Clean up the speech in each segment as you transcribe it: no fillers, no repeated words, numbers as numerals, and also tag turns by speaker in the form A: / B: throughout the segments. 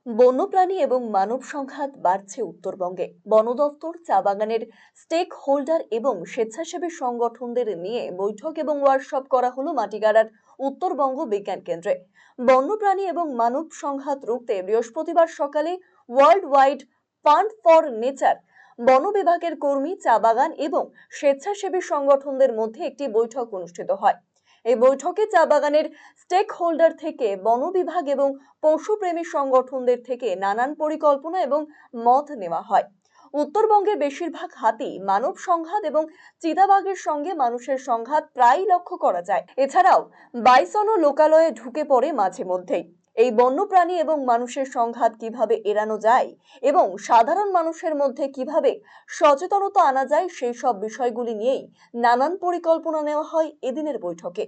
A: বন্যপ্রাণী এবং মানব সংঘাত বাড়ছে উত্তরবঙ্গে। বন দপ্তর, চা বাগানের স্টেক হোল্ডার এবং স্বেচ্ছাসেবী সংগঠনদের নিয়ে বৈঠক এবং ওয়ার্কশপ করা হলো মাটিগাড়ার উত্তরবঙ্গ বিজ্ঞান কেন্দ্রে। বন্যপ্রাণী এবং মানব সংঘাত রুখতে বৃহস্পতিবার সকালে world wide fund for nature বন বিভাগের কর্মী, চা বাগান এবং স্বেচ্ছাসেবী সংগঠনদের মধ্যে একটি বৈঠক অনুষ্ঠিত হয়। এই বৈঠকে চা বাগানের স্টেক হোল্ডার থেকে বন বিভাগ এবং পশুপ্রেমী সংগঠনদের থেকে নানান পরিকল্পনা এবং মত নেওয়া হয়। উত্তরবঙ্গের বেশিরভাগ হাতি মানব সংঘাত এবং চিতাবাঘের সঙ্গে মানুষের সংঘাত প্রায়ই লক্ষ্য করা যায়। এছাড়াও বাইসনও লোকালয়ে ঢুকে পড়ে মাঝে মধ্যেই। এই বন্যপ্রাণী এবং মানুষের সংঘাত কিভাবে এড়ানো যায় এবং সাধারণ মানুষের মধ্যে কিভাবে সচেতনতা আনা যায়, সেই সব বিষয়গুলি নিয়েই নানান পরিকল্পনা নেওয়া হয় এদিনের বৈঠকে।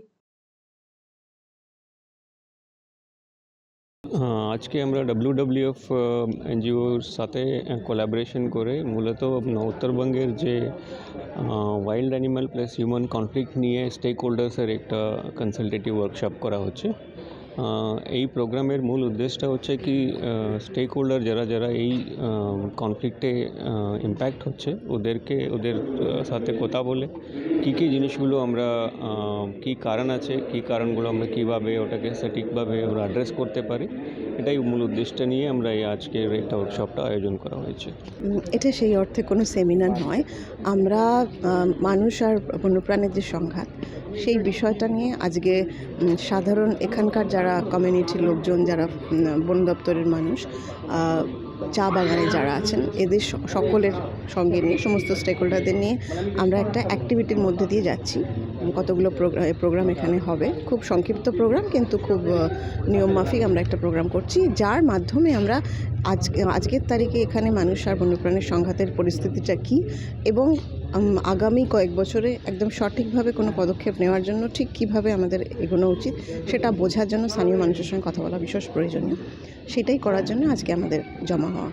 B: আজকে আমরা WWF এনজিওর সাথে কোলাবোরেশন করে মূলত উত্তরবঙ্গের যে wild animal plus human conflict নিয়ে স্টেক হোল্ডার্সের একটা কনসালটেটিভ ওয়ার্কশপ করা হচ্ছে। এই প্রোগ্রামের মূল উদ্দেশ্যটা হচ্ছে কি স্টেক হোল্ডার যারা এই কনফ্লিক্টে ইম্প্যাক্ট হচ্ছে ওদের সাথে কথা বলে কী জিনিসগুলো আমরা কী কারণ আছে, কী কারণগুলো আমরা কীভাবে ওটাকে সঠিকভাবে আমরা অ্যাড্রেস করতে পারি, এটাই মূল উদ্দেশ্যটা নিয়ে আমরা আজকের একটা ওয়ার্কশপটা আয়োজন করা হয়েছে।
C: এটা সেই অর্থে কোনো সেমিনার নয়। আমরা মানুষ আর বন্যপ্রাণীর যে সংঘাত, সেই বিষয়টা নিয়ে আজকে সাধারণ এখানকার যারা কমিউনিটির লোকজন, যারা বন দপ্তরের মানুষ, চা বাগানে যারা আছেন, এদের সকলের সঙ্গে নিয়ে, সমস্ত স্টেক হোল্ডারদের নিয়ে আমরা একটা অ্যাক্টিভিটির মধ্যে দিয়ে যাচ্ছি। কতগুলো প্রোগ্রাম এখানে হবে, খুব সংক্ষিপ্ত প্রোগ্রাম, কিন্তু খুব নিয়মমাফিক আমরা একটা প্রোগ্রাম করছি, যার মাধ্যমে আমরা আজকের তারিখে এখানে মানুষ আর বন্যপ্রাণীর সংঘাতের পরিস্থিতিটা কী এবং আগামী কয়েক বছরে একদম সঠিকভাবে কোনো পদক্ষেপ নেওয়ার জন্য ঠিক কীভাবে আমাদের এগোনো উচিত সেটা বোঝার জন্য স্থানীয় মানুষের সঙ্গে কথা বলা বিশেষ প্রয়োজনীয়। সেটাই করার জন্য আজকে আমাদের জমা হওয়া।